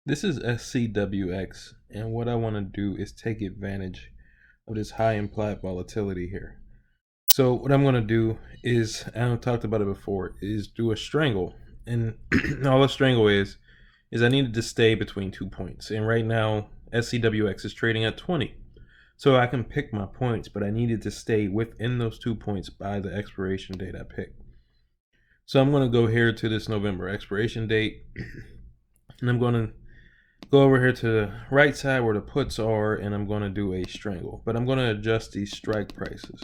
This is SCWX, and what I want to do is take advantage of this high implied volatility here. So what I'm going to do is, and I've talked about it before, is do a strangle. And all a strangle is I needed to stay between 2 points. And right now, SCWX is trading at 20. So I can pick my points, but I needed to stay within those 2 points by the expiration date I picked. So I'm going to go here to this November expiration date, and I'm going to go over here to the right side where the puts are, and I'm going to do a strangle, but I'm going to adjust these strike prices.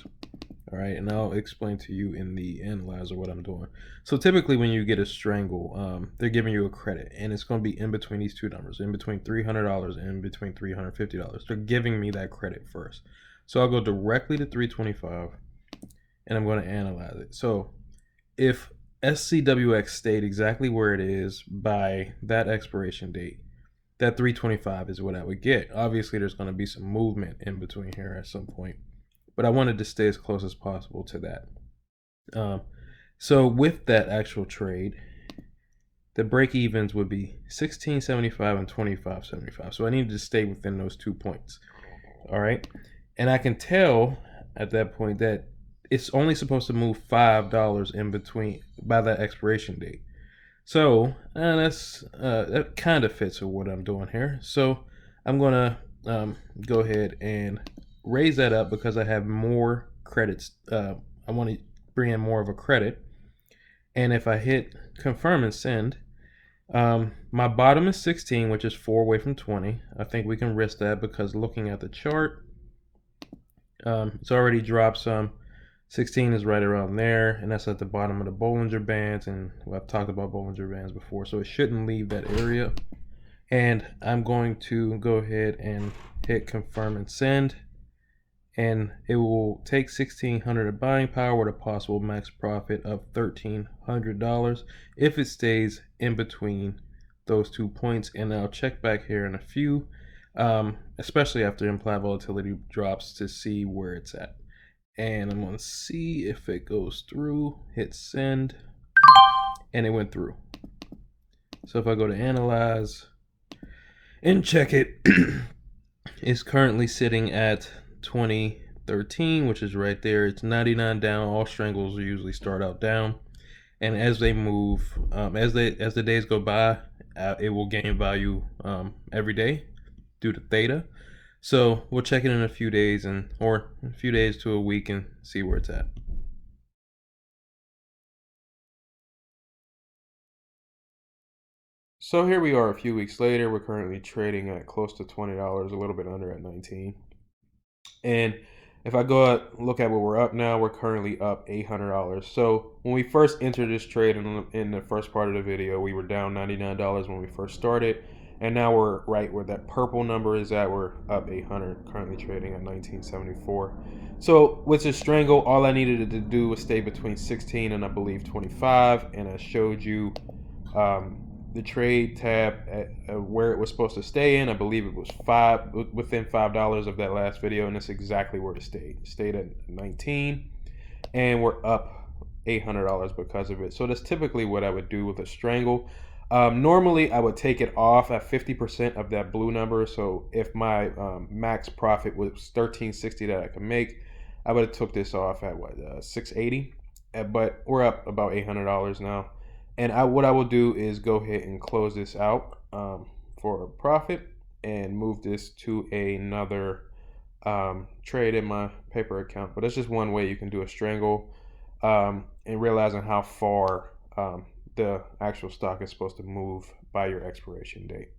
All right, and I'll explain to you in the analyzer what I'm doing. So typically when you get a strangle, they're giving you a credit, and it's going to be in between these two numbers, in between $300 and in between $350. They're giving me that credit first. So I'll go directly to 325, and I'm going to analyze it. So if SCWX stayed exactly where it is by that expiration date, that 325 is what I would get. Obviously, there's going to be some movement in between here at some point, but I wanted to stay as close as possible to that. So with that actual trade, the break evens would be 16.75 and 25.75. So I needed to stay within those 2 points. All right, and I can tell at that point that it's only supposed to move $5 in between by that expiration date. So that kind of fits with what I'm doing here. So I'm gonna go ahead and raise that up because I have more credits. I want to bring in more of a credit. And if I hit confirm and send, my bottom is 16, which is 4 away from 20. I think we can risk that because looking at the chart, it's already dropped some. 16 is right around there, and that's at the bottom of the Bollinger Bands, and I've talked about Bollinger Bands before, so it shouldn't leave that area. And I'm going to go ahead and hit confirm and send, and it will take 1,600 of buying power with a possible max profit of $1,300 if it stays in between those 2 points. And I'll check back here in a few, especially after implied volatility drops, to see where it's at. And I'm going to see if it goes through, hit send, and it went through. So if I go to analyze and check it, it's currently sitting at 2013, which is right there. It's 99 down. All strangles usually start out down, and as they move, as the days go by, it will gain value every day due to theta. So we'll check it in a few days, or a few days to a week, and see where it's at. So here we are a few weeks later. We're currently trading at close to $20, a little bit under at 19. And if I go out, look at where we're up now, we're currently up $800. So when we first entered this trade in the first part of the video, we were down $99 when we first started. And now we're right where that purple number is at. We're up 800, currently trading at 1974. So with this strangle, all I needed to do was stay between 16 and I believe 25. And I showed you the trade tab at where it was supposed to stay in. I believe it was within $5 of that last video, and that's exactly where it stayed. It stayed at 19, and we're up $800 because of it. So that's typically what I would do with a strangle. Normally, I would take it off at 50% of that blue number. So if my max profit was $13.60 that I could make, I would have took this off at what, $680. But we're up about $800 now. And what I will do is go ahead and close this out for a profit and move this to another trade in my paper account. But that's just one way you can do a strangle, and realizing how far the actual stock is supposed to move by your expiration date.